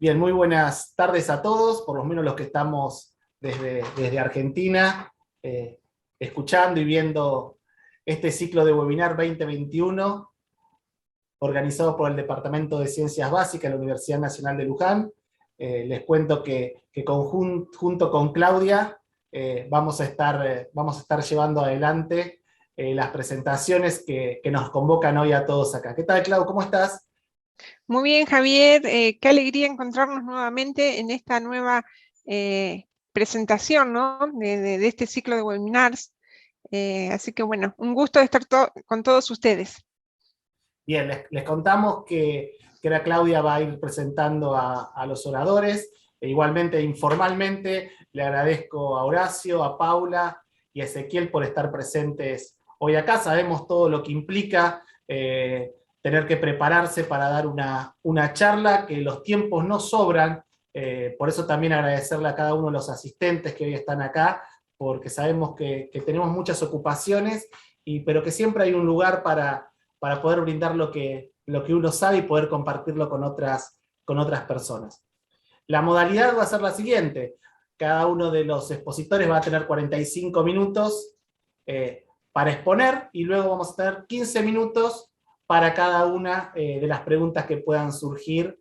Bien, muy buenas tardes a todos, por lo menos los que estamos desde Argentina, escuchando y viendo este ciclo de webinar 2021, organizado por el Departamento de Ciencias Básicas de la Universidad Nacional de Luján. Les cuento que junto con Claudia vamos a estar llevando adelante las presentaciones que nos convocan hoy a todos acá. ¿Qué tal, Clau? ¿Cómo estás? Muy bien, Javier, qué alegría encontrarnos nuevamente en esta nueva presentación, ¿no? de este ciclo de webinars. Así que bueno, un gusto de estar con todos ustedes. Bien, les contamos que la Claudia va a ir presentando a los oradores. Igualmente, informalmente, le agradezco a Horacio, a Paula y a Ezequiel por estar presentes hoy acá. Sabemos todo lo que implica tener que prepararse para dar una charla, que los tiempos no sobran. Por eso también agradecerle a cada uno de los asistentes que hoy están acá, porque sabemos que tenemos muchas ocupaciones, pero que siempre hay un lugar para poder brindar lo que uno sabe y poder compartirlo con otras personas. La modalidad va a ser la siguiente: cada uno de los expositores va a tener 45 minutos para exponer, y luego vamos a tener 15 minutos para cada una de las preguntas que puedan surgir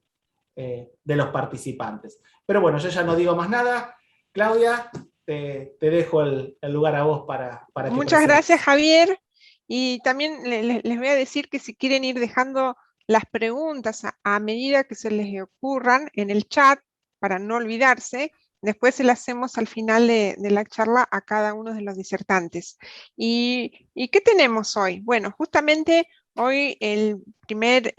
de los participantes. Pero bueno, yo ya no digo más nada. Claudia, te dejo el lugar a vos para que Muchas gracias, presentes. Javier. Y también les voy a decir que si quieren ir dejando las preguntas a medida que se les ocurran en el chat, para no olvidarse, después se las hacemos al final de la charla a cada uno de los disertantes. ¿Y qué tenemos hoy? Bueno, justamente hoy el primer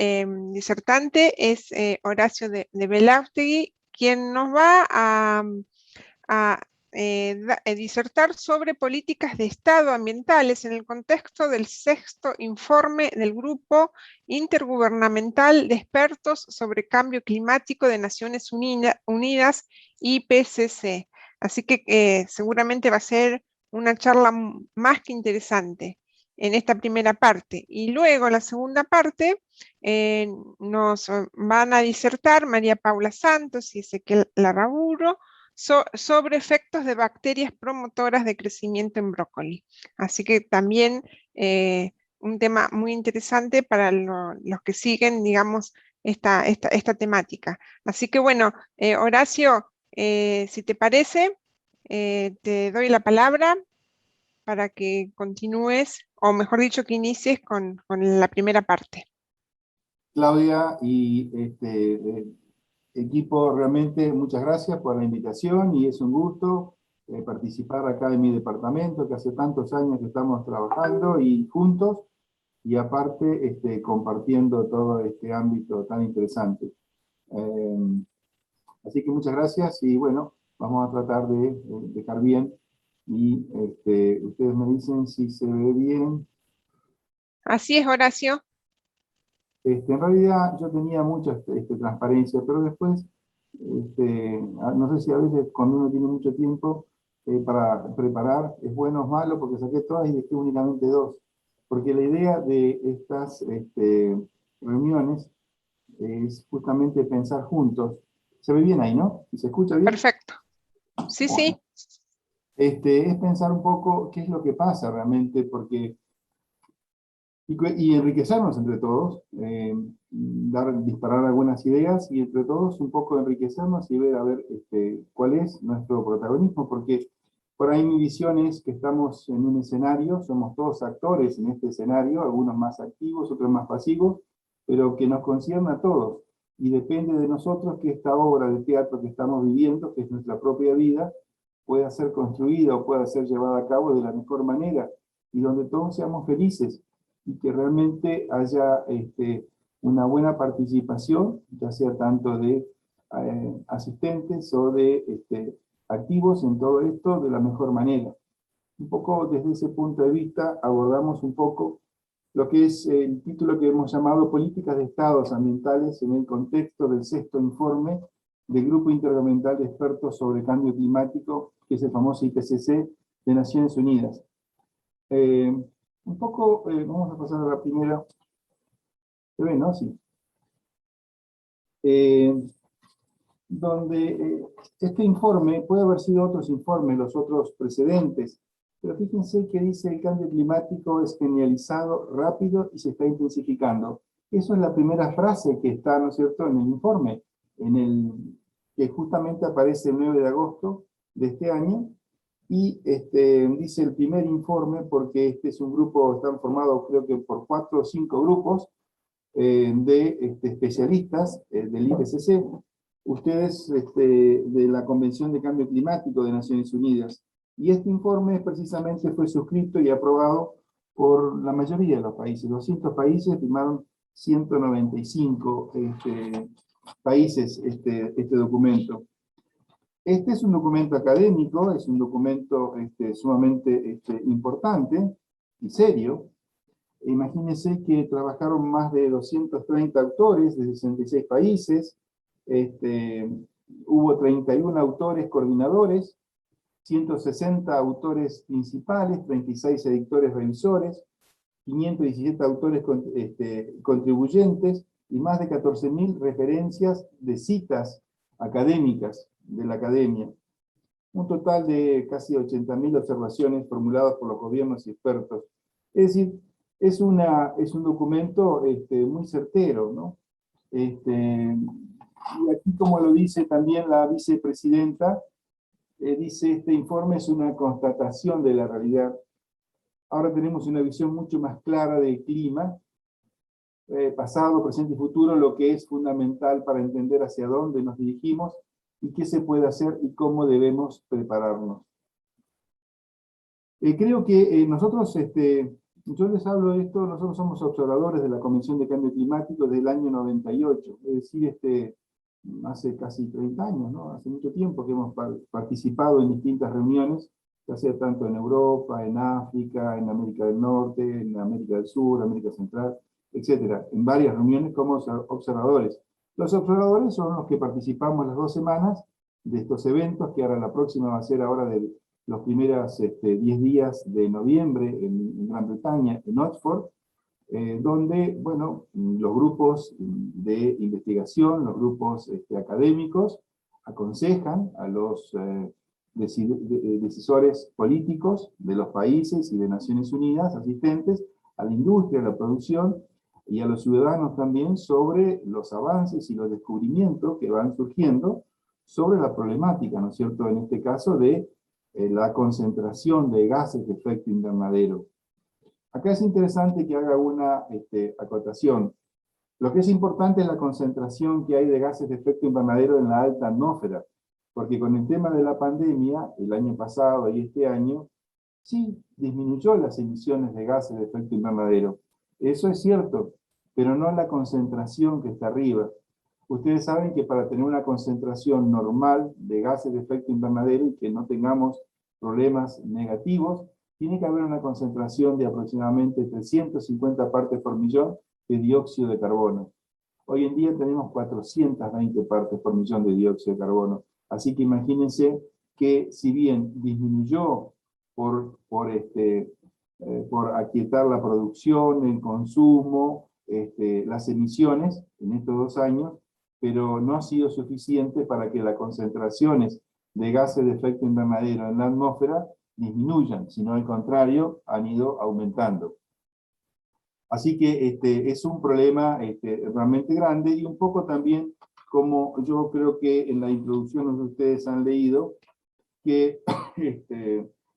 disertante es Horacio de Belaustegui, quien nos va a disertar sobre políticas de Estado ambientales en el contexto del sexto informe del Grupo Intergubernamental de Expertos sobre Cambio Climático de Naciones Unidas, IPCC. Así que seguramente va a ser una charla más que interesante en esta primera parte. Y luego en la segunda parte nos van a disertar María Paula Santos y Ezequiel Larraburu sobre efectos de bacterias promotoras de crecimiento en brócoli. Así que también un tema muy interesante para los que siguen, digamos, esta temática. Así que bueno, Horacio, si te parece, te doy la palabra para que continúes, o mejor dicho, que inicies con la primera parte. Claudia y equipo, realmente muchas gracias por la invitación y es un gusto participar acá en mi departamento, que hace tantos años que estamos trabajando y juntos, y aparte compartiendo todo este ámbito tan interesante. Así que muchas gracias y bueno, vamos a tratar de dejar bien y ustedes me dicen si se ve bien. Así es, Horacio. En realidad yo tenía mucha transparencia, pero después, no sé si a veces cuando uno tiene mucho tiempo para preparar, es bueno o malo, porque saqué todas y dejé únicamente dos. Porque la idea de estas reuniones es justamente pensar juntos. Se ve bien ahí, ¿no? ¿Y se escucha bien? Perfecto. Sí, Bueno, sí. es pensar un poco qué es lo que pasa realmente, porque y enriquecernos entre todos, disparar algunas ideas y entre todos un poco enriquecernos y ver a ver cuál es nuestro protagonismo, porque por ahí mi visión es que estamos en un escenario, somos todos actores en este escenario, algunos más activos, otros más pasivos, pero que nos concierne a todos, y depende de nosotros que esta obra de teatro que estamos viviendo, que es nuestra propia vida, pueda ser construida o pueda ser llevada a cabo de la mejor manera, y donde todos seamos felices, y que realmente haya una buena participación, ya sea tanto de asistentes o de activos en todo esto de la mejor manera. Un poco desde ese punto de vista abordamos un poco lo que es el título que hemos llamado Políticas de Estados Ambientales en el contexto del sexto informe del Grupo Intergubernamental de Expertos sobre Cambio Climático, que es el famoso IPCC de Naciones Unidas. Un poco, vamos a pasar a la primera. ¿Se ve, no? Sí. donde este informe, puede haber sido otros informes, los otros precedentes, pero fíjense que dice el cambio climático es generalizado, rápido y se está intensificando. Eso es la primera frase que está, ¿no es cierto?, en el informe, que justamente aparece el 9 de agosto de este año, y dice el primer informe, porque este es un grupo, están formados creo que por 4 o 5 grupos de especialistas del IPCC, ustedes de la Convención de Cambio Climático de Naciones Unidas. Y este informe precisamente fue suscrito y aprobado por la mayoría de los países. 200 países firmaron 195 países este documento. Este es un documento académico, es un documento sumamente importante y serio. Imagínense que trabajaron más de 230 autores de 66 países, hubo 31 autores coordinadores, 160 autores principales, 36 editores revisores, 517 autores contribuyentes y más de 14.000 referencias de citas académicas de la academia. Un total de casi 80.000 observaciones formuladas por los gobiernos y expertos. Es decir, es un documento muy certero, ¿no? Y aquí, como lo dice también la vicepresidenta, dice, este informe es una constatación de la realidad. Ahora tenemos una visión mucho más clara del clima, pasado, presente y futuro, lo que es fundamental para entender hacia dónde nos dirigimos y qué se puede hacer y cómo debemos prepararnos. Creo que nosotros, yo les hablo de esto, nosotros somos observadores de la Convención de Cambio Climático desde el año 98, es decir, hace casi 30 años, ¿no? Hace mucho tiempo que hemos participado en distintas reuniones, ya sea tanto en Europa, en África, en América del Norte, en América del Sur, América Central, etcétera, en varias reuniones como observadores. Los observadores son los que participamos las 2 semanas de estos eventos, que ahora la próxima va a ser ahora de los primeros 10 días de noviembre en Gran Bretaña, en Oxford, donde, bueno, los grupos de investigación, los grupos académicos, aconsejan a los decisores políticos de los países y de Naciones Unidas, asistentes, a la industria, a la producción, y a los ciudadanos también sobre los avances y los descubrimientos que van surgiendo sobre la problemática, ¿no es cierto?, en este caso de la concentración de gases de efecto invernadero. Acá es interesante que haga una acotación. Lo que es importante es la concentración que hay de gases de efecto invernadero en la alta atmósfera, porque con el tema de la pandemia, el año pasado y este año, sí disminuyó las emisiones de gases de efecto invernadero. Eso es cierto, pero no la concentración que está arriba. Ustedes saben que para tener una concentración normal de gases de efecto invernadero y que no tengamos problemas negativos, tiene que haber una concentración de aproximadamente 350 partes por millón de dióxido de carbono. Hoy en día tenemos 420 partes por millón de dióxido de carbono. Así que imagínense que si bien disminuyó por aquietar la producción, el consumo, las emisiones en estos 2 años, pero no ha sido suficiente para que las concentraciones de gases de efecto invernadero en la atmósfera disminuyan, sino al contrario, han ido aumentando. Así que es un problema realmente grande, y un poco también, como yo creo que en la introducción ustedes han leído, que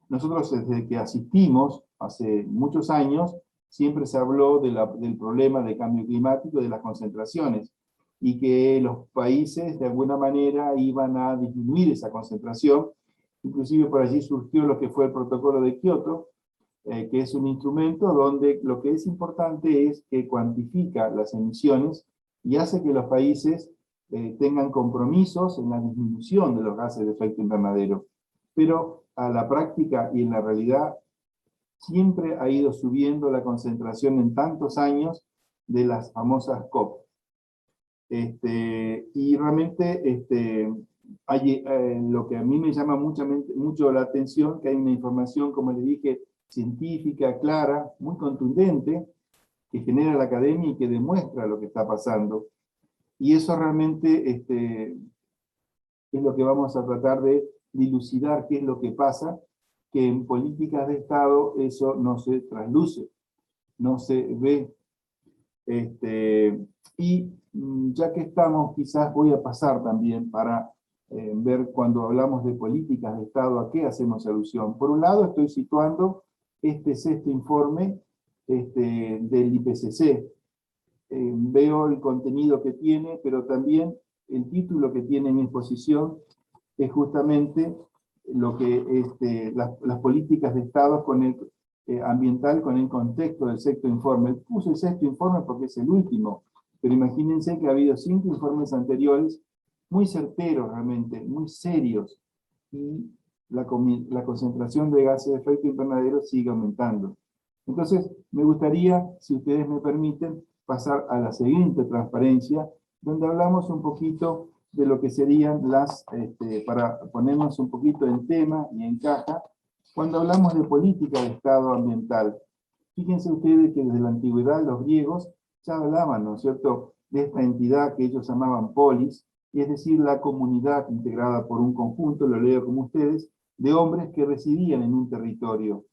nosotros desde que asistimos, hace muchos años, siempre se habló del problema de cambio climático, de las concentraciones, y que los países de alguna manera iban a disminuir esa concentración. Inclusive por allí surgió lo que fue el protocolo de Kioto, que es un instrumento donde lo que es importante es que cuantifica las emisiones y hace que los países tengan compromisos en la disminución de los gases de efecto invernadero. Pero a la práctica y en la realidad siempre ha ido subiendo la concentración en tantos años de las famosas COP. Y realmente hay, lo que a mí me llama mucho la atención, que hay una información, como les dije, científica, clara, muy contundente, que genera la academia y que demuestra lo que está pasando. Y eso realmente es lo que vamos a tratar de dilucidar qué es lo que pasa, que en políticas de Estado eso no se trasluce, no se ve. Ya que estamos, quizás voy a pasar también para ver cuando hablamos de políticas de Estado a qué hacemos alusión. Por un lado estoy situando este sexto informe del IPCC. Veo el contenido que tiene, pero también el título que tiene en mi exposición es justamente lo que las políticas de Estado con el ambiental con el contexto del sexto informe. Puse el sexto informe porque es el último, pero imagínense que ha habido 5 informes anteriores muy certeros realmente, muy serios, y la concentración de gases de efecto invernadero sigue aumentando. Entonces, me gustaría, si ustedes me permiten, pasar a la siguiente transparencia, donde hablamos un poquito de lo que serían para ponernos un poquito en tema y en caja, cuando hablamos de política de Estado ambiental. Fíjense ustedes que desde la antigüedad los griegos ya hablaban, ¿no es cierto?, de esta entidad que ellos llamaban polis, y es decir, la comunidad integrada por un conjunto, lo leo como ustedes, de hombres que residían en un territorio.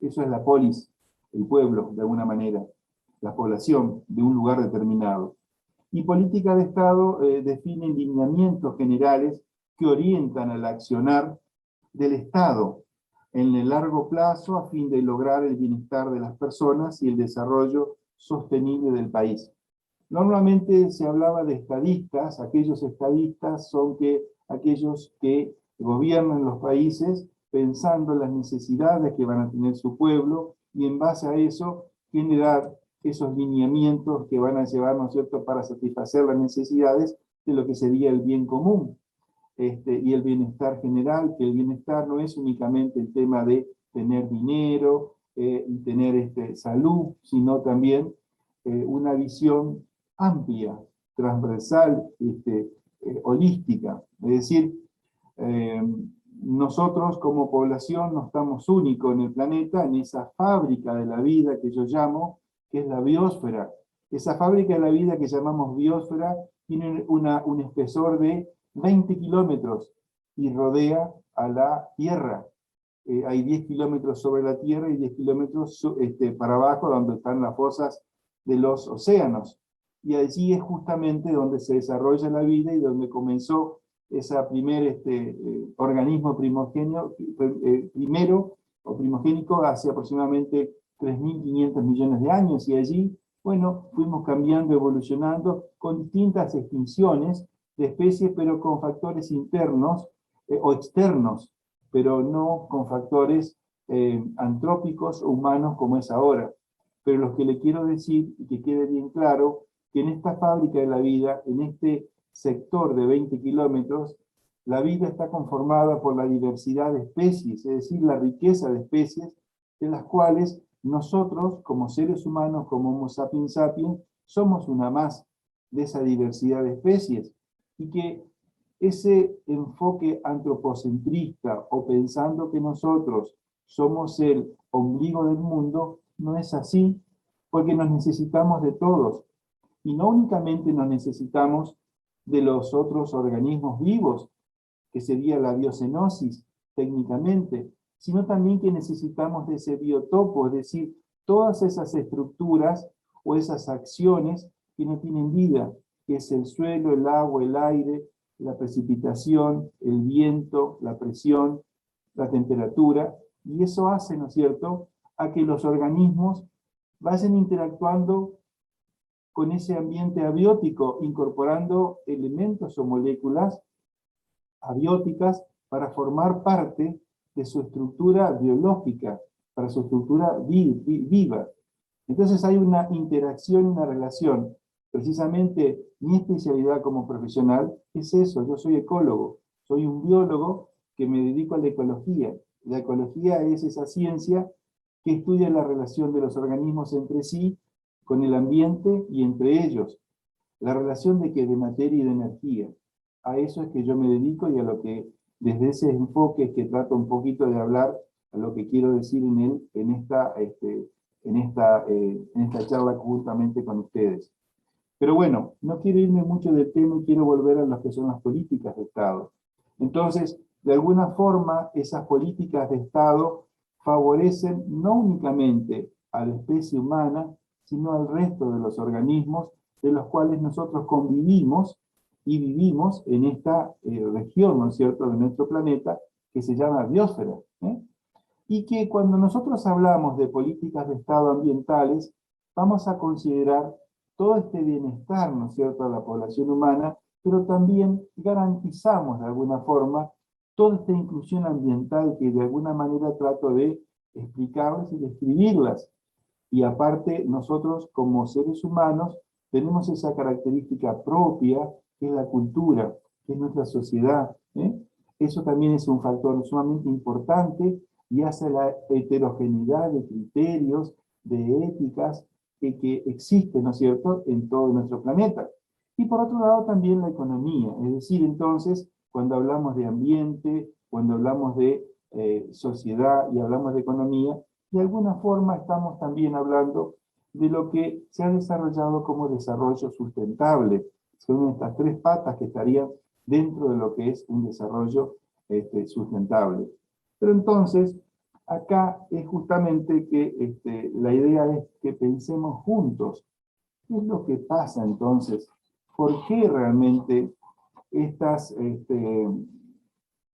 Eso es la polis, el pueblo, de alguna manera, la población de un lugar determinado. Y política de Estado define lineamientos generales que orientan al accionar del Estado en el largo plazo a fin de lograr el bienestar de las personas y el desarrollo sostenible del país. Normalmente se hablaba de estadistas. Aquellos estadistas son aquellos que gobiernan los países pensando en las necesidades que van a tener su pueblo y en base a eso generar esos lineamientos que van a llevar, ¿no es cierto?, para satisfacer las necesidades de lo que sería el bien común. Y el bienestar general, que el bienestar no es únicamente el tema de tener dinero y tener salud, sino también una visión amplia, transversal, holística. Es decir, nosotros como población no estamos únicos en el planeta, en esa fábrica de la vida que yo llamo, que es la biosfera. Esa fábrica de la vida que llamamos biosfera tiene un espesor de 20 kilómetros y rodea a la Tierra. Hay 10 kilómetros sobre la Tierra y 10 kilómetros para abajo, donde están las fosas de los océanos. Y allí es justamente donde se desarrolla la vida y donde comenzó ese primer organismo primogénico hace aproximadamente 3.500 millones de años. Y allí, bueno, fuimos cambiando, evolucionando con distintas extinciones de especies, pero con factores internos o externos, pero no con factores antrópicos o humanos como es ahora. Pero lo que le quiero decir, y que quede bien claro, que en esta fábrica de la vida, en este sector de 20 kilómetros, la vida está conformada por la diversidad de especies, es decir, la riqueza de especies, de las cuales nosotros, como seres humanos, como Homo sapiens sapiens, somos una más de esa diversidad de especies, y que ese enfoque antropocentrista o pensando que nosotros somos el ombligo del mundo, no es así, porque nos necesitamos de todos. Y no únicamente nos necesitamos de los otros organismos vivos, que sería la biocenosis técnicamente, sino también que necesitamos de ese biotopo, es decir, todas esas estructuras o esas acciones que no tienen vida, que es el suelo, el agua, el aire, la precipitación, el viento, la presión, la temperatura, y eso hace, ¿no es cierto?, a que los organismos vayan interactuando con ese ambiente abiótico, incorporando elementos o moléculas abióticas para formar parte de su estructura biológica, para su estructura viva. Entonces hay una interacción, una relación. Precisamente mi especialidad como profesional es eso. Yo soy ecólogo, soy un biólogo que me dedico a la ecología. La ecología es esa ciencia que estudia la relación de los organismos entre sí, con el ambiente y entre ellos. La relación de materia y de energía. A eso es que yo me dedico y a lo que, desde ese enfoque es que trato un poquito de hablar a lo que quiero decir en esta charla justamente con ustedes. Pero bueno, no quiero irme mucho del tema y quiero volver a lo que son las políticas de Estado. Entonces, de alguna forma, esas políticas de Estado favorecen no únicamente a la especie humana, sino al resto de los organismos de los cuales nosotros convivimos y vivimos en esta región, ¿no es cierto?, de nuestro planeta, que se llama biosfera, ¿eh? Y que cuando nosotros hablamos de políticas de Estado ambientales, vamos a considerar todo este bienestar, ¿no es cierto?, de la población humana, pero también garantizamos de alguna forma toda esta inclusión ambiental que de alguna manera trato de explicarles y describirlas. Y aparte, nosotros como seres humanos tenemos esa característica propia, que es la cultura, que es nuestra sociedad, ¿eh? Eso también es un factor sumamente importante y hace la heterogeneidad de criterios, de éticas que existen, ¿no es cierto?, en todo nuestro planeta. Y por otro lado también la economía, es decir, entonces, cuando hablamos de ambiente, cuando hablamos de sociedad y hablamos de economía, de alguna forma estamos también hablando de lo que se ha desarrollado como desarrollo sustentable. Son estas tres patas que estarían dentro de lo que es un desarrollo sustentable. Pero entonces, acá es justamente que la idea es que pensemos juntos. ¿Qué es lo que pasa entonces? ¿Por qué realmente estas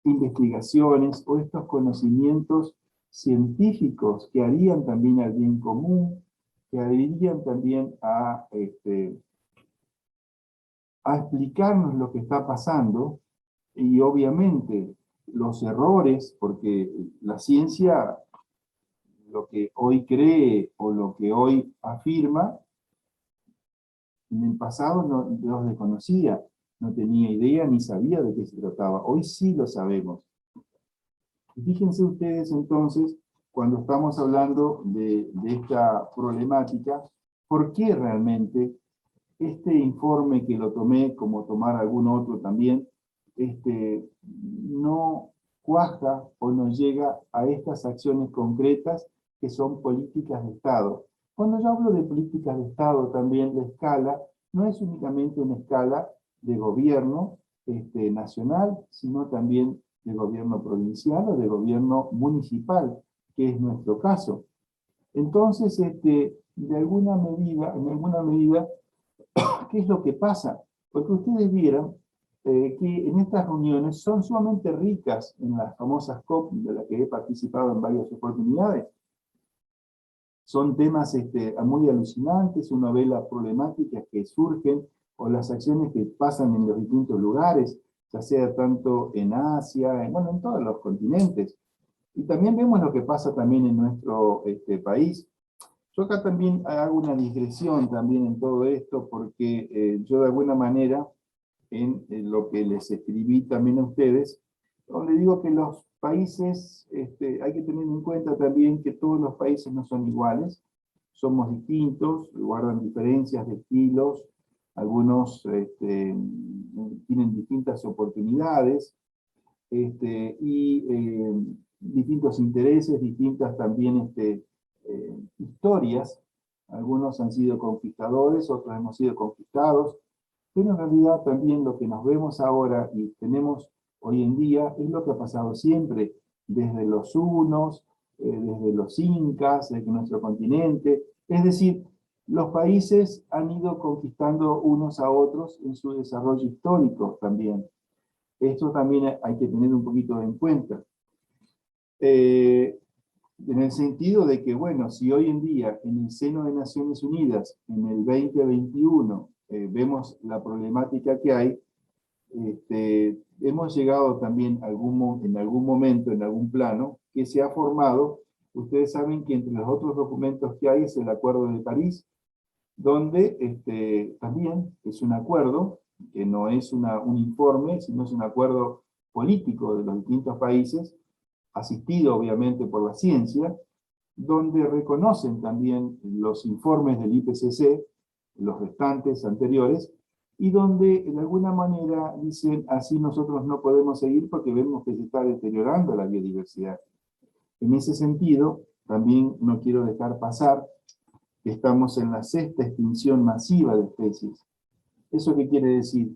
investigaciones o estos conocimientos científicos que harían también al bien común, que harían también a explicarnos lo que está pasando, y obviamente los errores, porque la ciencia, lo que hoy cree o lo que hoy afirma, en el pasado no los desconocía, no tenía idea ni sabía de qué se trataba. Hoy sí lo sabemos. Y fíjense ustedes entonces, cuando estamos hablando de esta problemática, ¿por qué realmente este informe, que lo tomé como tomar algún otro también, no cuaja o no llega a estas acciones concretas que son políticas de Estado? Cuando yo hablo de políticas de Estado, también la escala no es únicamente una escala de gobierno nacional, sino también de gobierno provincial o de gobierno municipal, que es nuestro caso. Entonces, de alguna medida, en alguna medida, ¿qué es lo que pasa? Porque ustedes vieron que en estas reuniones son sumamente ricas, en las famosas COP, de las que he participado en varias oportunidades. Son temas muy alucinantes, uno ve las problemáticas que surgen o las acciones que pasan en los distintos lugares, ya sea tanto en Asia, en todos los continentes. Y también vemos lo que pasa también en nuestro país. Yo acá también hago una digresión también en todo esto, porque yo de alguna manera, en lo que les escribí también a ustedes, donde digo que los países, hay que tener en cuenta también que todos los países no son iguales, somos distintos, guardan diferencias de estilos, algunos tienen distintas oportunidades, y distintos intereses, distintas también historias. Algunos han sido conquistadores, otros hemos sido conquistados, pero en realidad también lo que nos vemos ahora y tenemos hoy en día es lo que ha pasado siempre, desde los hunos, desde los incas, desde nuestro continente. Es decir, los países han ido conquistando unos a otros en su desarrollo histórico también. Esto también hay que tener un poquito en cuenta. En el sentido de que, bueno, si hoy en día en el seno de Naciones Unidas, en el 2021, vemos la problemática que hay, hemos llegado también en algún momento, en algún plano, que se ha formado. Ustedes saben que entre los otros documentos que hay es el Acuerdo de París, donde también es un acuerdo, que no es un informe, sino es un acuerdo político de los distintos países, asistido obviamente por la ciencia, donde reconocen también los informes del IPCC, los restantes anteriores, y donde de alguna manera dicen, así nosotros no podemos seguir porque vemos que se está deteriorando la biodiversidad. En ese sentido, también no quiero dejar pasar que estamos en la 6ª extinción masiva de especies. ¿Eso qué quiere decir?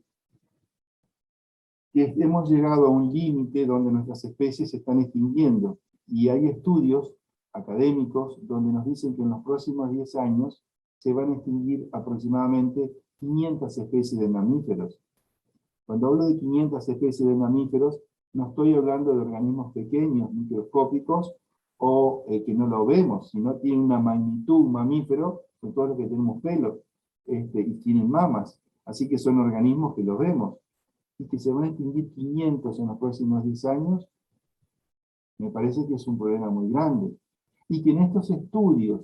Que hemos llegado a un límite donde nuestras especies se están extinguiendo. Y hay estudios académicos donde nos dicen que en los próximos 10 años se van a extinguir aproximadamente 500 especies de mamíferos. Cuando hablo de 500 especies de mamíferos, no estoy hablando de organismos pequeños, microscópicos, o que no lo vemos, sino tiene una magnitud, un mamífero, con todos los que tenemos pelo, y tienen mamas. Así que son organismos que los vemos. Y que se van a extinguir 500 en los próximos 10 años, me parece que es un problema muy grande. Y que en estos estudios,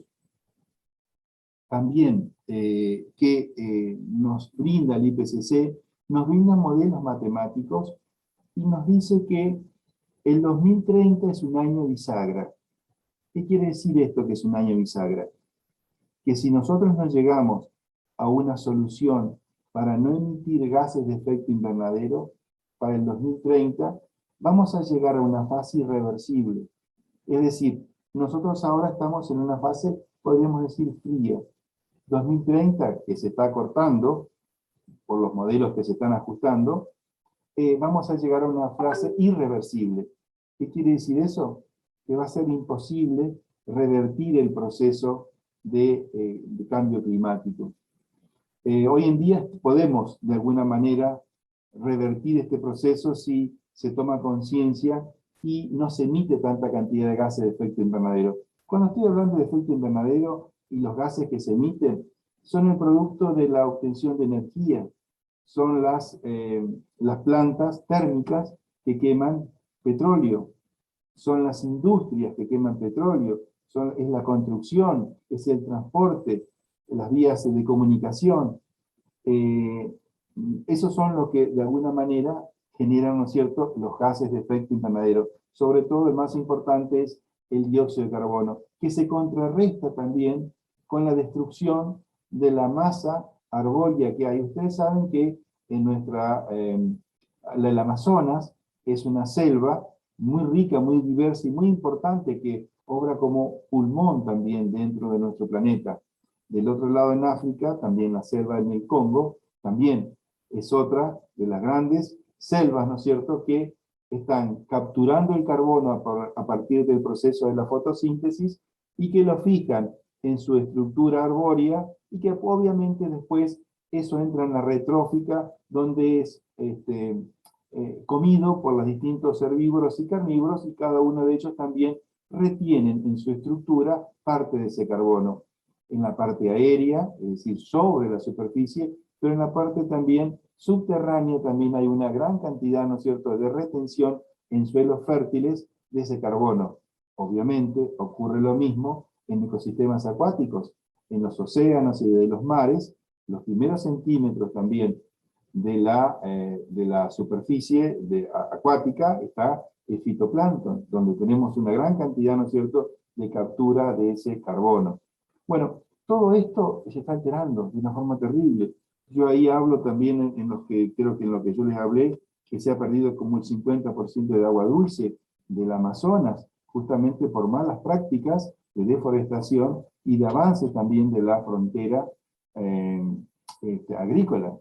también que nos brinda el IPCC, nos brinda modelos matemáticos y nos dice que el 2030 es un año bisagra. ¿Qué quiere decir esto que es un año bisagra? Que si nosotros no llegamos a una solución para no emitir gases de efecto invernadero, para el 2030, vamos a llegar a una fase irreversible. Es decir, nosotros ahora estamos en una fase, podríamos decir, fría. 2030, que se está acortando, por los modelos que se están ajustando, vamos a llegar a una fase irreversible. ¿Qué quiere decir eso? Que va a ser imposible revertir el proceso de cambio climático. Hoy en día podemos, de alguna manera, revertir este proceso si se toma conciencia y no se emite tanta cantidad de gases de efecto invernadero. Cuando estoy hablando de efecto invernadero y los gases que se emiten, son el producto de la obtención de energía. Son las plantas térmicas que queman petróleo. Son las industrias que queman petróleo. Es la construcción, es el transporte, las vías de comunicación. Esos son los que de alguna manera generan, ¿no es cierto?, los gases de efecto invernadero. Sobre todo el más importante es el dióxido de carbono, que se contrarresta también con la destrucción de la masa arbórea que hay. Ustedes saben que en el Amazonas es una selva muy rica, muy diversa y muy importante que obra como pulmón también dentro de nuestro planeta. Del otro lado en África, también la selva del Congo, también es otra de las grandes selvas, ¿no es cierto?, que están capturando el carbono a partir del proceso de la fotosíntesis y que lo fijan en su estructura arbórea y que obviamente después eso entra en la red trófica, donde es comido por los distintos herbívoros y carnívoros, y cada uno de ellos también retienen en su estructura parte de ese carbono. En la parte aérea, es decir, sobre la superficie, pero en la parte también subterránea también hay una gran cantidad, ¿no es cierto?, de retención en suelos fértiles de ese carbono. Obviamente ocurre lo mismo en ecosistemas acuáticos, en los océanos y de los mares, los primeros centímetros también de la superficie acuática está el fitoplancton, donde tenemos una gran cantidad, ¿no es cierto?, de captura de ese carbono. Bueno, todo esto se está alterando de una forma terrible. Yo ahí hablo también creo que en lo que yo les hablé, que se ha perdido como el 50% de agua dulce del Amazonas, justamente por malas prácticas de deforestación y de avance también de la frontera agrícola.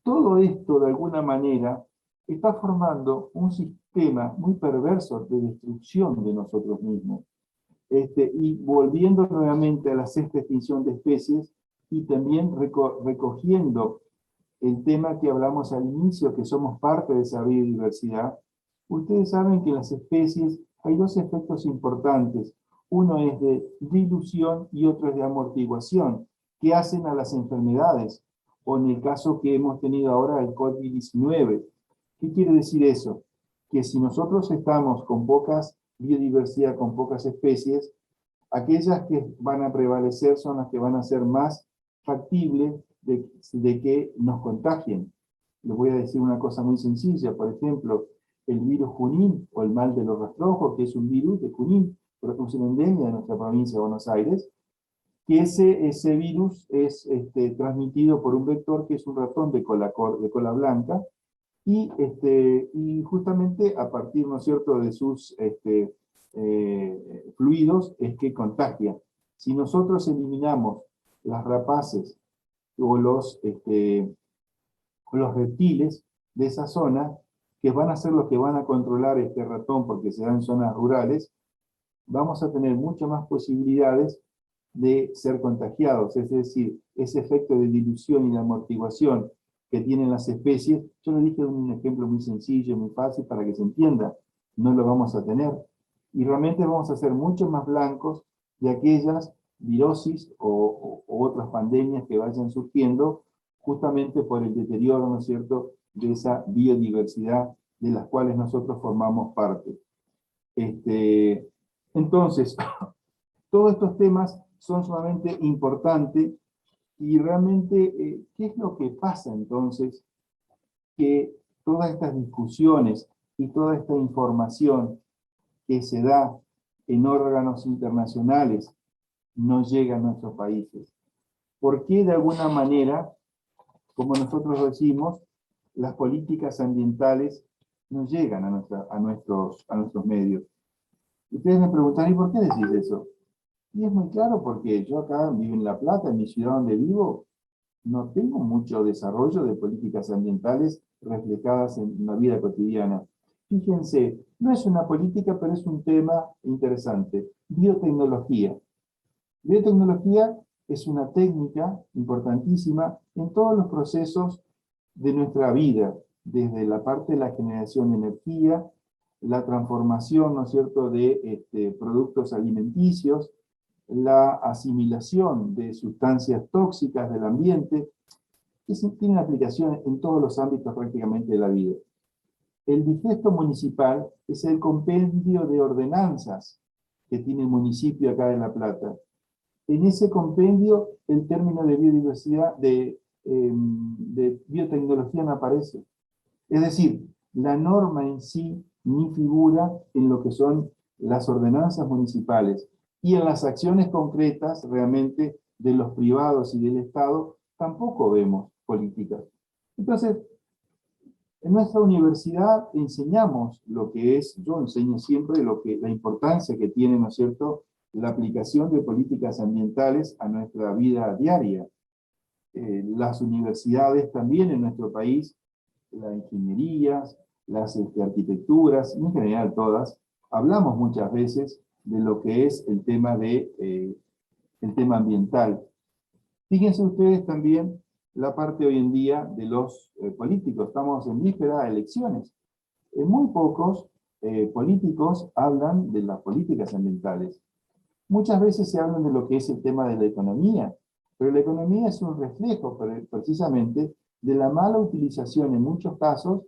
Todo esto, de alguna manera, está formando un sistema muy perverso de destrucción de nosotros mismos. Y volviendo nuevamente a la sexta extinción de especies, y también recogiendo el tema que hablamos al inicio, que somos parte de esa biodiversidad, ustedes saben que en las especies hay dos efectos importantes. Uno es de dilución y otro es de amortiguación, que hacen a las enfermedades, o en el caso que hemos tenido ahora, el COVID-19. ¿Qué quiere decir eso? Que si nosotros estamos con pocas biodiversidad, con pocas especies, aquellas que van a prevalecer son las que van a ser más factibles de que nos contagien. Les voy a decir una cosa muy sencilla. Por ejemplo, el virus Junín, o el mal de los rastrojos, que es un virus de Junín, pero es una endemia de nuestra provincia de Buenos Aires, que ese virus es transmitido por un vector que es un ratón de cola blanca, y justamente a partir, ¿no es cierto?, de sus fluidos es que contagia. Si nosotros eliminamos las rapaces o los reptiles de esa zona, que van a ser los que van a controlar este ratón porque se da en zonas rurales, vamos a tener muchas más posibilidades de ser contagiados. Es decir, ese efecto de dilución y de amortiguación que tienen las especies, yo le dije un ejemplo muy sencillo, muy fácil para que se entienda, no lo vamos a tener. Y realmente vamos a ser mucho más blancos de aquellas virosis o otras pandemias que vayan surgiendo justamente por el deterioro, ¿no es cierto?, de esa biodiversidad de las cuales nosotros formamos parte. Entonces, todos estos temas son sumamente importantes y realmente, ¿qué es lo que pasa entonces? Que todas estas discusiones y toda esta información que se da en órganos internacionales no llega a nuestros países. ¿Por qué de alguna manera, como nosotros decimos, las políticas ambientales no llegan a nuestros medios? Ustedes me preguntan, ¿y por qué decís eso? Y es muy claro, porque yo acá vivo en La Plata, en mi ciudad donde vivo, no tengo mucho desarrollo de políticas ambientales reflejadas en la vida cotidiana. Fíjense, no es una política, pero es un tema interesante. Biotecnología. Biotecnología es una técnica importantísima en todos los procesos de nuestra vida, desde la parte de la generación de energía, la transformación, ¿no es cierto?, de productos alimenticios, la asimilación de sustancias tóxicas del ambiente, que tienen aplicación en todos los ámbitos prácticamente de la vida. El digesto municipal es el compendio de ordenanzas que tiene el municipio acá de La Plata. En ese compendio el término de biodiversidad, de biotecnología no aparece. Es decir, la norma en sí ni figura en lo que son las ordenanzas municipales, y en las acciones concretas realmente de los privados y del Estado tampoco vemos políticas. Entonces, en nuestra universidad enseñamos lo que es, yo enseño siempre la importancia que tiene, ¿no es cierto?, la aplicación de políticas ambientales a nuestra vida diaria. Las universidades también en nuestro país, las ingenierías, las arquitecturas, en general todas, hablamos muchas veces de lo que es el tema ambiental. Fíjense ustedes también la parte hoy en día de los políticos. Estamos en víspera de elecciones. Muy pocos políticos hablan de las políticas ambientales. Muchas veces se hablan de lo que es el tema de la economía, pero la economía es un reflejo precisamente de la mala utilización en muchos casos,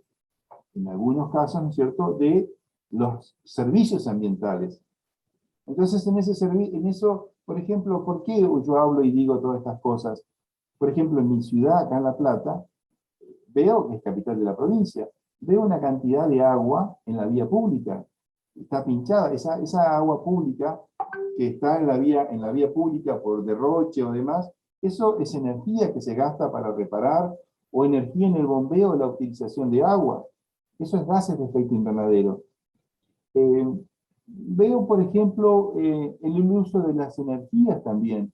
en algunos casos, ¿no es cierto?, de los servicios ambientales. Entonces, en eso, por ejemplo, ¿por qué yo hablo y digo todas estas cosas? Por ejemplo, en mi ciudad, acá en La Plata, veo que es capital de la provincia, veo una cantidad de agua en la vía pública. Está pinchada, esa agua pública que está en la vía pública por derroche o demás, eso es energía que se gasta para reparar, o energía en el bombeo o la utilización de agua. Eso es gases de efecto invernadero. Veo, por ejemplo, el uso de las energías también.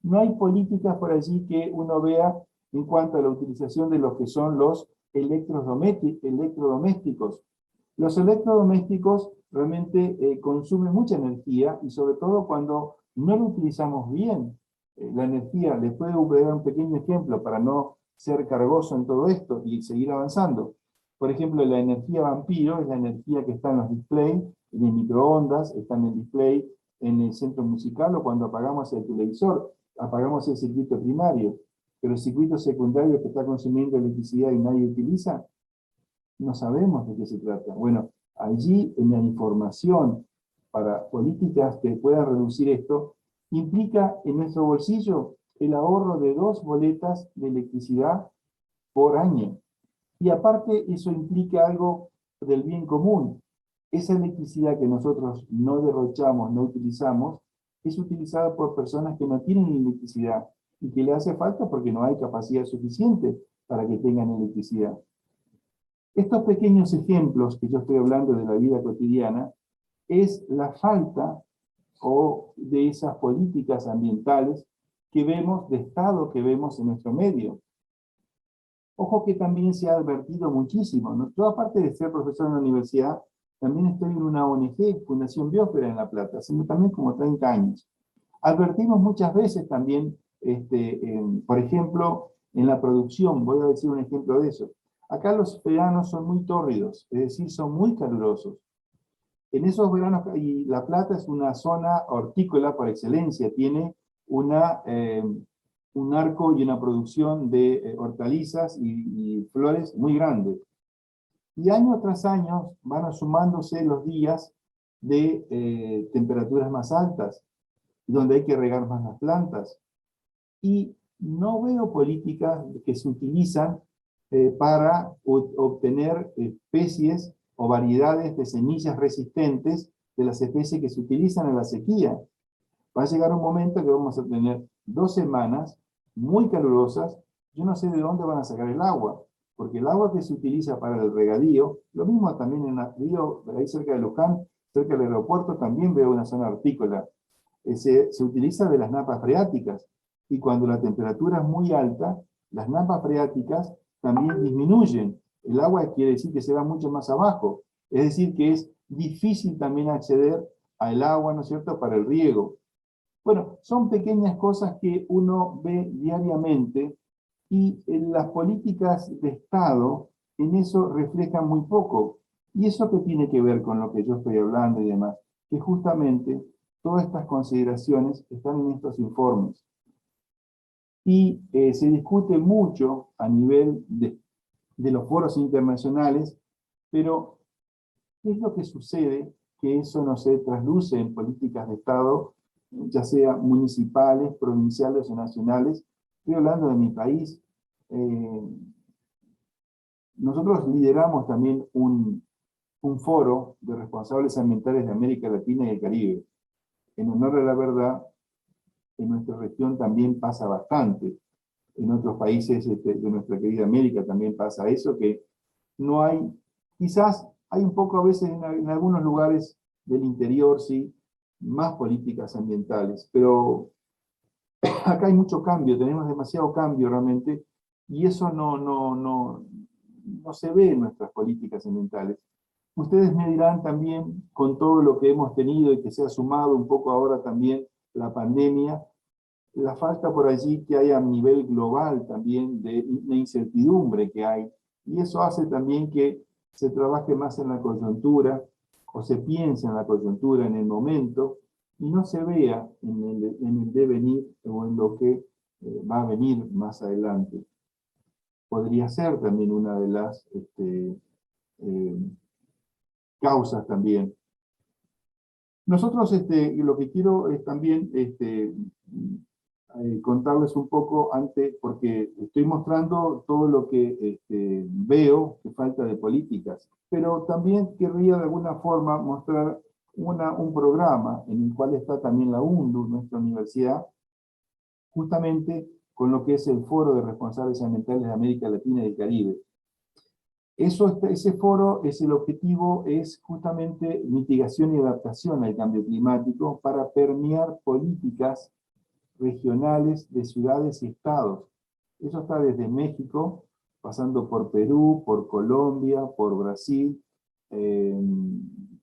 No hay políticas por allí que uno vea en cuanto a la utilización de lo que son los electrodomésticos. Los electrodomésticos realmente consumen mucha energía, y sobre todo cuando no lo utilizamos bien. La energía, les puedo dar un pequeño ejemplo para no ser cargoso en todo esto y seguir avanzando. Por ejemplo, la energía vampiro es la energía que está en los displays, en el microondas, está en el display, en el centro musical, o cuando apagamos el televisor, apagamos el circuito primario. Pero el circuito secundario que está consumiendo electricidad y nadie utiliza, no sabemos de qué se trata. Bueno, allí en la información para políticas que puedan reducir esto, implica en nuestro bolsillo el ahorro de 2 boletas de electricidad por año. Y aparte eso implica algo del bien común. Esa electricidad que nosotros no derrochamos, no utilizamos, es utilizada por personas que no tienen electricidad y que le hace falta porque no hay capacidad suficiente para que tengan electricidad. Estos pequeños ejemplos que yo estoy hablando de la vida cotidiana es la falta de esas políticas ambientales que vemos, de Estado que vemos en nuestro medio. Ojo que también se ha advertido muchísimo, ¿no? Yo, aparte de ser profesor en la universidad, también estoy en una ONG, Fundación Biosfera en La Plata, hace también como 30 años. Advertimos muchas veces también, por ejemplo, en la producción, voy a decir un ejemplo de eso. Acá los veranos son muy tórridos, es decir, son muy calurosos. En esos veranos, y La Plata es una zona hortícola por excelencia, tiene un arco y una producción de hortalizas y flores muy grande. Y año tras año van sumándose los días de temperaturas más altas, donde hay que regar más las plantas. Y no veo políticas que se utilizan para obtener especies o variedades de semillas resistentes de las especies que se utilizan en la sequía. Va a llegar un momento que vamos a tener 2 semanas muy calurosas. Yo no sé de dónde van a sacar el agua, porque el agua que se utiliza para el regadío, lo mismo también en el río, ahí cerca de Luján, cerca del aeropuerto, también veo una zona hortícola. Se utiliza de las napas freáticas, y cuando la temperatura es muy alta, las napas freáticas también disminuyen. El agua quiere decir que se va mucho más abajo, es decir, que es difícil también acceder al agua, ¿no es cierto?, para el riego. Bueno, son pequeñas cosas que uno ve diariamente, y en las políticas de Estado en eso reflejan muy poco. Y eso que tiene que ver con lo que yo estoy hablando y demás, que justamente todas estas consideraciones están en estos informes. Y se discute mucho a nivel de los foros internacionales, pero ¿qué es lo que sucede? Que eso no se trasluce en políticas de Estado, ya sea municipales, provinciales o nacionales. Estoy hablando de mi país. Nosotros lideramos también un foro de responsables ambientales de América Latina y el Caribe. En honor a la verdad, en nuestra región también pasa bastante. En otros países de nuestra querida América también pasa eso, que no hay, quizás hay un poco a veces en algunos lugares del interior, sí, más políticas ambientales, pero acá hay mucho cambio, tenemos demasiado cambio realmente, y eso no se ve en nuestras políticas ambientales. Ustedes me dirán también, con todo lo que hemos tenido y que se ha sumado un poco ahora también la pandemia, la falta por allí que hay a nivel global también de incertidumbre que hay, y eso hace también que se trabaje más en la coyuntura, o se piense en la coyuntura en el momento, y no se vea en el devenir o en lo que va a venir más adelante. Podría ser también una de las causas también. Nosotros lo que quiero es también contarles un poco antes, porque estoy mostrando todo lo que veo que falta de políticas, pero también querría de alguna forma mostrar un programa en el cual está también la UNDU, nuestra universidad, justamente con lo que es el Foro de Responsables Ambientales de América Latina y el Caribe. Ese foro, el objetivo es justamente mitigación y adaptación al cambio climático para permear políticas regionales de ciudades y estados. Eso está desde México, pasando por Perú, por Colombia, por Brasil,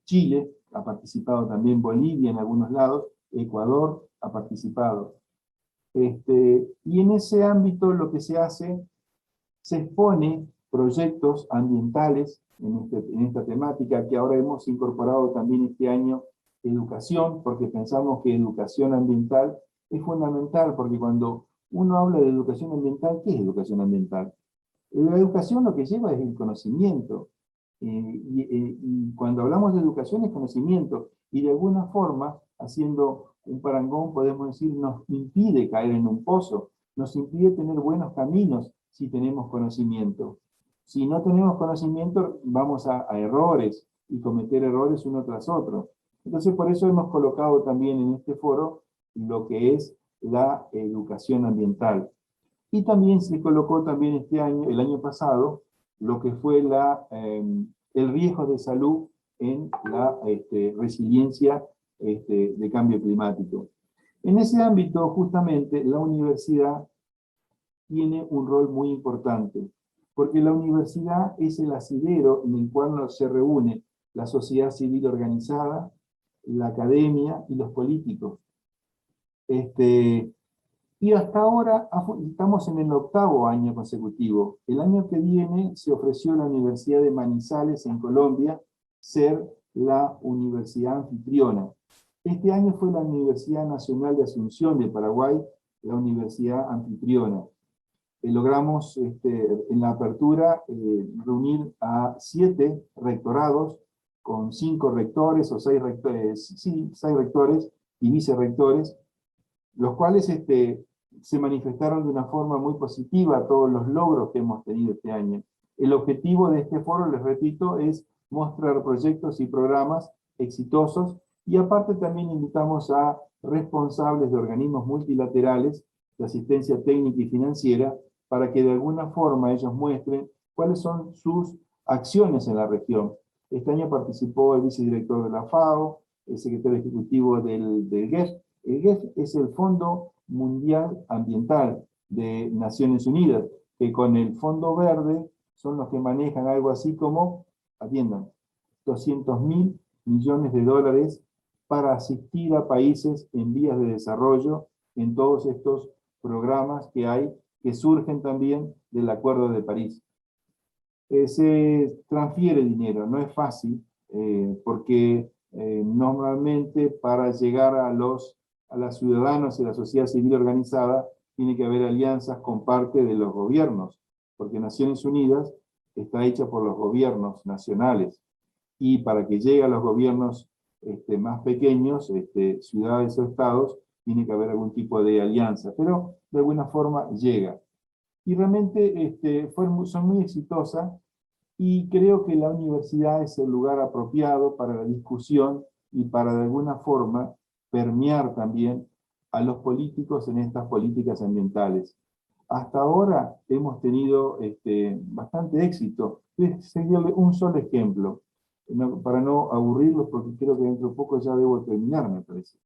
Chile, ha participado también Bolivia en algunos lados, Ecuador ha participado. Y en ese ámbito lo que se hace, se expone proyectos ambientales en esta temática, que ahora hemos incorporado también este año educación, porque pensamos que educación ambiental es fundamental, porque cuando uno habla de educación ambiental, ¿qué es educación ambiental? La educación lo que lleva es el conocimiento, y cuando hablamos de educación es conocimiento, y de alguna forma, haciendo un parangón, podemos decir, nos impide caer en un pozo, nos impide tener buenos caminos si tenemos conocimiento. Si no tenemos conocimiento, vamos a errores, y cometer errores uno tras otro. Entonces, por eso hemos colocado también en este foro lo que es la educación ambiental. Y también se colocó también este año, el año pasado, lo que fue el riesgo de salud en la resiliencia de cambio climático. En ese ámbito, justamente, la universidad tiene un rol muy importante, porque la universidad es el asidero en el cual se reúne la sociedad civil organizada, la academia y los políticos. Y hasta ahora estamos en el 8º año consecutivo. El año que viene se ofreció a la Universidad de Manizales en Colombia ser la universidad anfitriona. Este año fue la Universidad Nacional de Asunción de Paraguay la universidad anfitriona. Logramos en la apertura reunir a 7 rectorados con 5 rectores o 6 rectores, sí, 6 rectores y vicerrectores, los cuales se manifestaron de una forma muy positiva a todos los logros que hemos tenido este año. El objetivo de este foro, les repito, es mostrar proyectos y programas exitosos, y aparte también invitamos a responsables de organismos multilaterales de asistencia técnica y financiera para que de alguna forma ellos muestren cuáles son sus acciones en la región. Este año participó el vicedirector de la FAO, el secretario ejecutivo del GEF. El GEF es el Fondo Mundial Ambiental de Naciones Unidas, que con el Fondo Verde son los que manejan algo así como, atiendan, 200.000 millones de dólares para asistir a países en vías de desarrollo en todos estos programas que hay, que surgen también del Acuerdo de París. Se transfiere dinero, no es fácil, porque normalmente para llegar a los ciudadanos y la sociedad civil organizada tiene que haber alianzas con parte de los gobiernos, porque Naciones Unidas está hecha por los gobiernos nacionales, y para que llegue a los gobiernos más pequeños, ciudades o estados, tiene que haber algún tipo de alianza, pero de alguna forma llega. Y realmente son muy exitosas, y creo que la universidad es el lugar apropiado para la discusión y para de alguna forma permear también a los políticos en estas políticas ambientales. Hasta ahora hemos tenido bastante éxito. Voy a seguirle un solo ejemplo, para no aburrirlos, porque creo que dentro de poco ya debo terminar, me parece.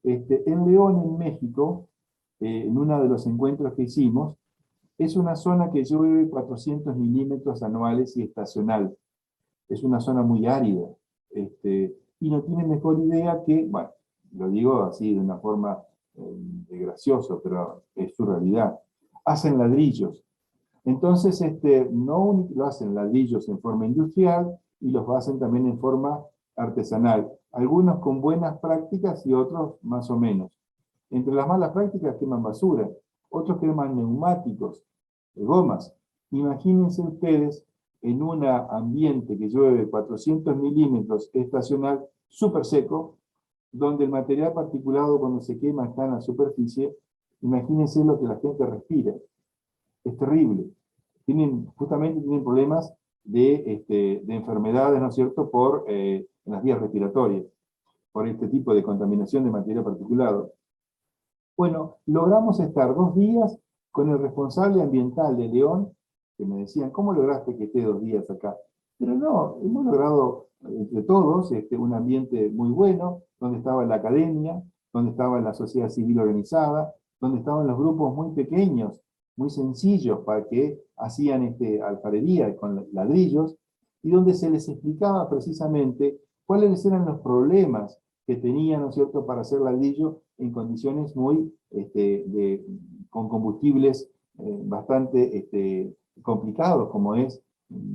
En León, en México, en uno de los encuentros que hicimos, es una zona que llueve 400 milímetros anuales y estacional. Es una zona muy árida. Y no tiene mejor idea que, bueno, lo digo así de una forma gracioso, pero es su realidad. Hacen ladrillos. Entonces, no lo hacen ladrillos en forma industrial, y los hacen también en forma artesanal. Algunos con buenas prácticas y otros más o menos. Entre las malas prácticas queman basura, otros queman neumáticos, gomas. Imagínense ustedes en un ambiente que llueve 400 milímetros estacional, súper seco, donde el material particulado cuando se quema está en la superficie. Imagínense lo que la gente respira. Es terrible. Justamente tienen problemas de enfermedades, ¿no es cierto?, en las vías respiratorias, por este tipo de contaminación de material particulado. Bueno, logramos estar 2 días con el responsable ambiental de León, que me decían, ¿cómo lograste que esté 2 días acá? Pero no, hemos logrado entre todos un ambiente muy bueno, donde estaba la academia, donde estaba la sociedad civil organizada, donde estaban los grupos muy pequeños, muy sencillos, para que hacían alfarería con ladrillos, y donde se les explicaba precisamente cuáles eran los problemas que tenían, ¿no es cierto?, para hacer ladrillo en condiciones muy, con combustibles bastante complicados, como es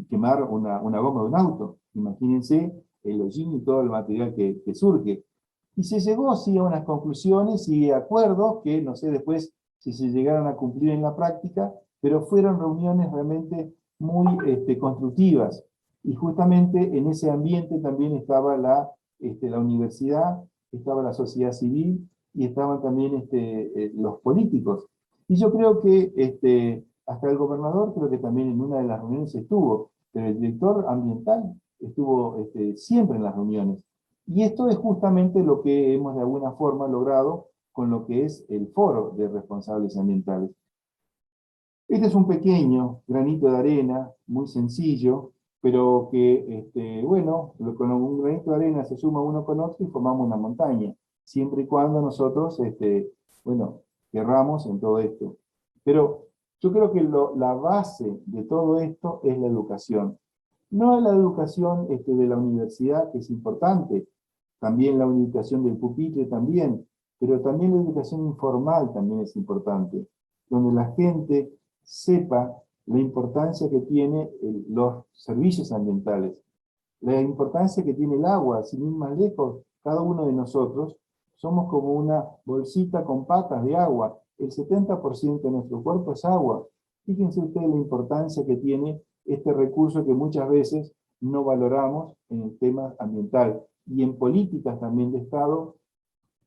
quemar una goma de un auto. Imagínense el hollín y todo el material que surge. Y se llegó sí a unas conclusiones y acuerdos que no sé después si se llegaron a cumplir en la práctica, pero fueron reuniones realmente muy constructivas. Y justamente en ese ambiente también estaba la universidad, estaba la sociedad civil, y estaban también los políticos. Y yo creo que hasta el gobernador creo que también en una de las reuniones estuvo, pero el director ambiental estuvo siempre en las reuniones. Y esto es justamente lo que hemos de alguna forma logrado con lo que es el foro de responsables ambientales. Este es un pequeño granito de arena, muy sencillo, pero que, bueno, con un granito de arena se suma uno con otro y formamos una montaña. siempre y cuando nosotros, bueno, querramos en todo esto. Pero yo creo que la base de todo esto es la educación. No es la educación de la universidad, que es importante, también la educación del pupitre también, pero también la educación informal también es importante, donde la gente sepa la importancia que tiene los servicios ambientales, la importancia que tiene el agua. Sin ir más lejos, cada uno de nosotros somos como una bolsita con patas de agua. El 70% de nuestro cuerpo es agua. Fíjense ustedes la importancia que tiene este recurso que muchas veces no valoramos en el tema ambiental. Y en políticas también de Estado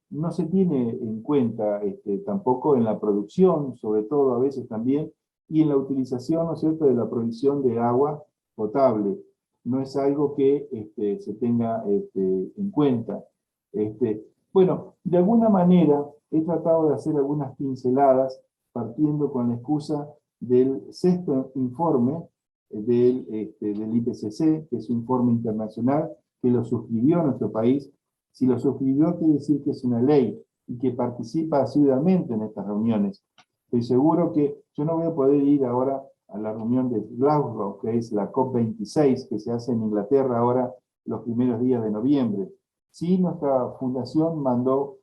no se tiene en cuenta tampoco en la producción, sobre todo a veces también, y en la utilización, ¿no es cierto?, de la provisión de agua potable. No es algo que se tenga en cuenta. Bueno, de alguna manera he tratado de hacer algunas pinceladas partiendo con la excusa del sexto informe del IPCC, que es un informe internacional que lo suscribió nuestro país. Si lo suscribió, quiere decir que es una ley y que participa asiduamente en estas reuniones. Estoy seguro que yo no voy a poder ir ahora a la reunión de Glasgow, que es la COP26, que se hace en Inglaterra ahora los primeros días de noviembre. Sí, nuestra fundación mandó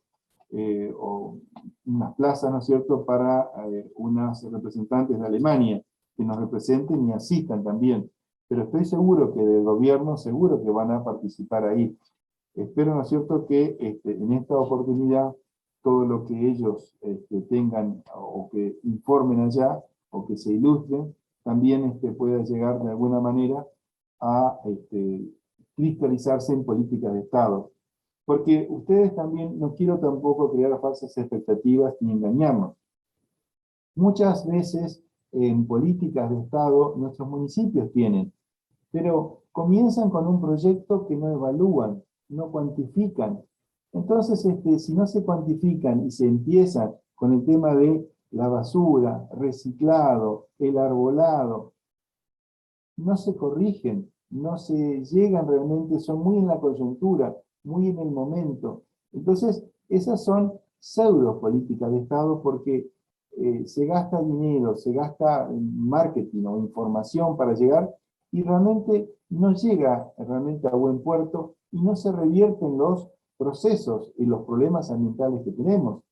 unas plazas, ¿no es cierto?, para unas representantes de Alemania que nos representen y asistan también. Pero estoy seguro que del gobierno, seguro que van a participar ahí. Espero, ¿no es cierto?, que en esta oportunidad todo lo que ellos tengan o que informen allá o que se ilustren, también pueda llegar de alguna manera a cristalizarse en políticas de Estado. Porque ustedes también, no quiero tampoco crear falsas expectativas ni engañarnos. Muchas veces en políticas de Estado nuestros municipios tienen, pero comienzan con un proyecto que no evalúan, no cuantifican. Entonces, si no se cuantifican y se empiezan con el tema de la basura, reciclado, el arbolado, no se corrigen, no se llegan realmente, son muy en la coyuntura, muy en el momento. Entonces, esas son pseudo políticas de Estado porque se gasta dinero, se gasta marketing o información para llegar y realmente no llega realmente a buen puerto y no se revierten los procesos y los problemas ambientales que tenemos.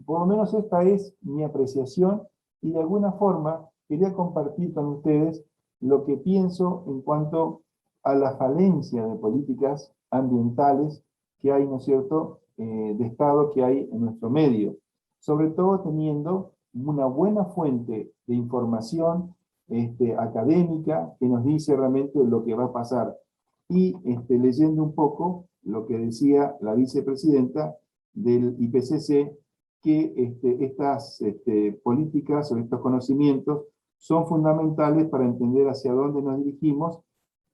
Por lo menos esta es mi apreciación y de alguna forma quería compartir con ustedes lo que pienso en cuanto a la falencia de políticas ambientales que hay, ¿no es cierto?, de Estado que hay en nuestro medio. Sobre todo teniendo una buena fuente de información académica que nos dice realmente lo que va a pasar. Y leyendo un poco lo que decía la vicepresidenta del IPCC, que estas políticas o estos conocimientos son fundamentales para entender hacia dónde nos dirigimos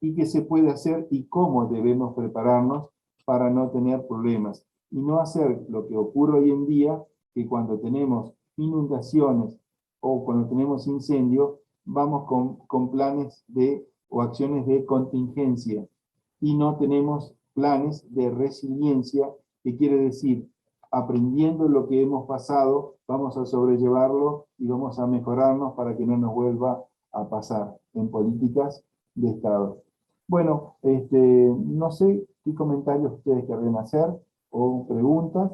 y qué se puede hacer y cómo debemos prepararnos para no tener problemas. Y no hacer lo que ocurre hoy en día, que cuando tenemos inundaciones o cuando tenemos incendios, vamos con planes o acciones de contingencia y no tenemos planes de resiliencia, que quiere decir, aprendiendo lo que hemos pasado, vamos a sobrellevarlo y vamos a mejorarnos para que no nos vuelva a pasar en políticas de Estado. Bueno, no sé qué comentarios ustedes querrían hacer o preguntas.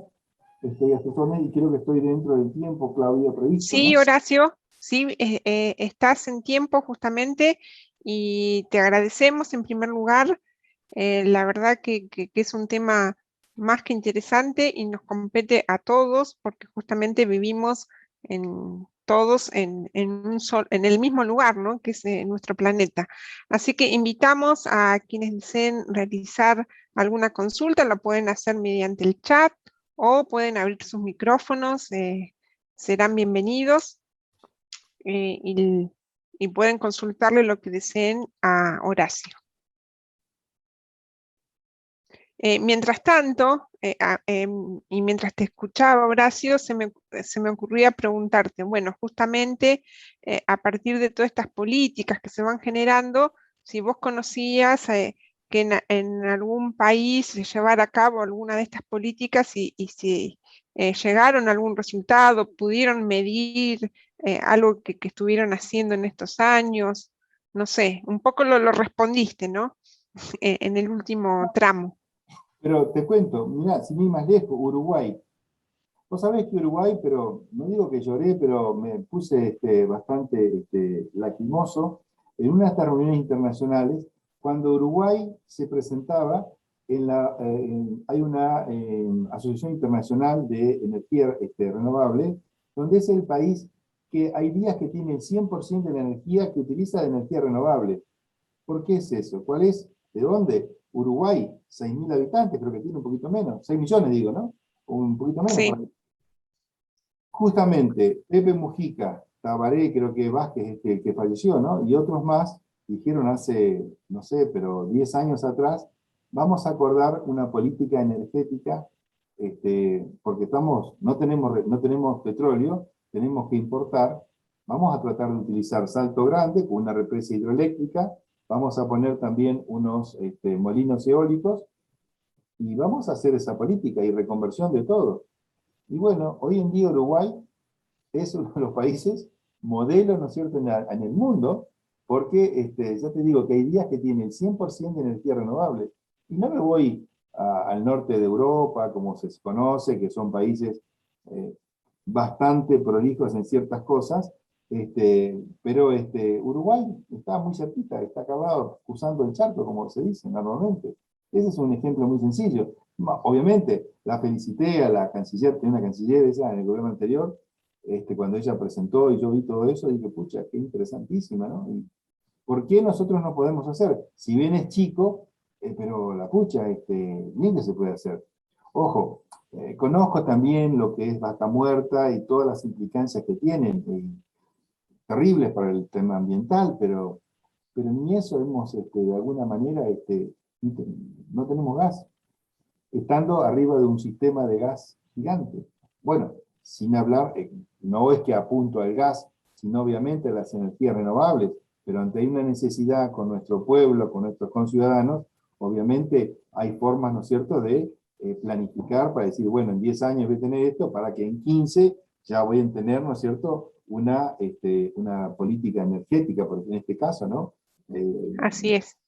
Estoy a sus órdenes y creo que estoy dentro del tiempo, Claudia, previsto, Sí, ¿no? Horacio, sí, estás en tiempo justamente y te agradecemos en primer lugar. La verdad que es un tema más que interesante y nos compete a todos porque justamente vivimos todos en el mismo lugar, ¿no?, que es nuestro planeta. Así que invitamos a quienes deseen realizar alguna consulta, lo pueden hacer mediante el chat o pueden abrir sus micrófonos, serán bienvenidos y pueden consultarle lo que deseen a Horacio. Mientras tanto, y mientras te escuchaba, Horacio, se me ocurría preguntarte, bueno, justamente a partir de todas estas políticas que se van generando, si vos conocías que en algún país se llevara a cabo alguna de estas políticas y si llegaron a algún resultado, pudieron medir algo que estuvieron haciendo en estos años. No sé, un poco lo respondiste, ¿no? En el último tramo. Pero te cuento, mirá, sin ir más lejos, Uruguay. Vos sabés que Uruguay, pero no digo que lloré, pero me puse bastante lacrimoso en una de estas reuniones internacionales, cuando Uruguay se presentaba hay una Asociación Internacional de Energía Renovable, donde es el país que hay días que tiene el 100% de la energía que utiliza de energía renovable. ¿Por qué es eso? ¿Cuál es? ¿De dónde? Uruguay, 6.000 habitantes, creo que tiene un poquito menos, 6 millones digo, ¿no? Un poquito menos. Sí. Justamente, Pepe Mujica, Tabaré, creo que Vázquez, que falleció, ¿no? Y otros más, dijeron hace, no sé, pero 10 años atrás, vamos a acordar una política energética, porque no tenemos petróleo, tenemos que importar, vamos a tratar de utilizar Salto Grande con una represa hidroeléctrica, vamos a poner también unos molinos eólicos, y vamos a hacer esa política y reconversión de todo. Y bueno, hoy en día Uruguay es uno de los países modelos, ¿no es cierto?, en el mundo, porque ya te digo que hay días que tienen 100% de energía renovable. Y no me voy al norte de Europa, como se conoce, que son países bastante prolijos en ciertas cosas, pero Uruguay está muy cerquita, está acabado cruzando el charco, como se dice normalmente. Ese es un ejemplo muy sencillo. Obviamente, la felicité a la canciller, tenía una canciller esa en el gobierno anterior, cuando ella presentó y yo vi todo eso, dije, pucha, qué interesantísima, ¿no? ¿Y por qué nosotros no podemos hacer? Si bien es chico, pero la pucha, bien que se puede hacer. Ojo, conozco también lo que es Vaca Muerta y todas las implicancias que tienen, terribles para el tema ambiental, pero ni eso hemos, de alguna manera, no tenemos gas, estando arriba de un sistema de gas gigante. Bueno, sin hablar, no es que apunto al gas, sino obviamente a las energías renovables, pero ante una necesidad con nuestro pueblo, con nuestros conciudadanos, obviamente hay formas, ¿no es cierto?, de planificar para decir, bueno, en 10 años voy a tener esto, para que en 15 ya voy a tener, ¿no es cierto?, una política energética, porque en este caso, ¿no? Así es.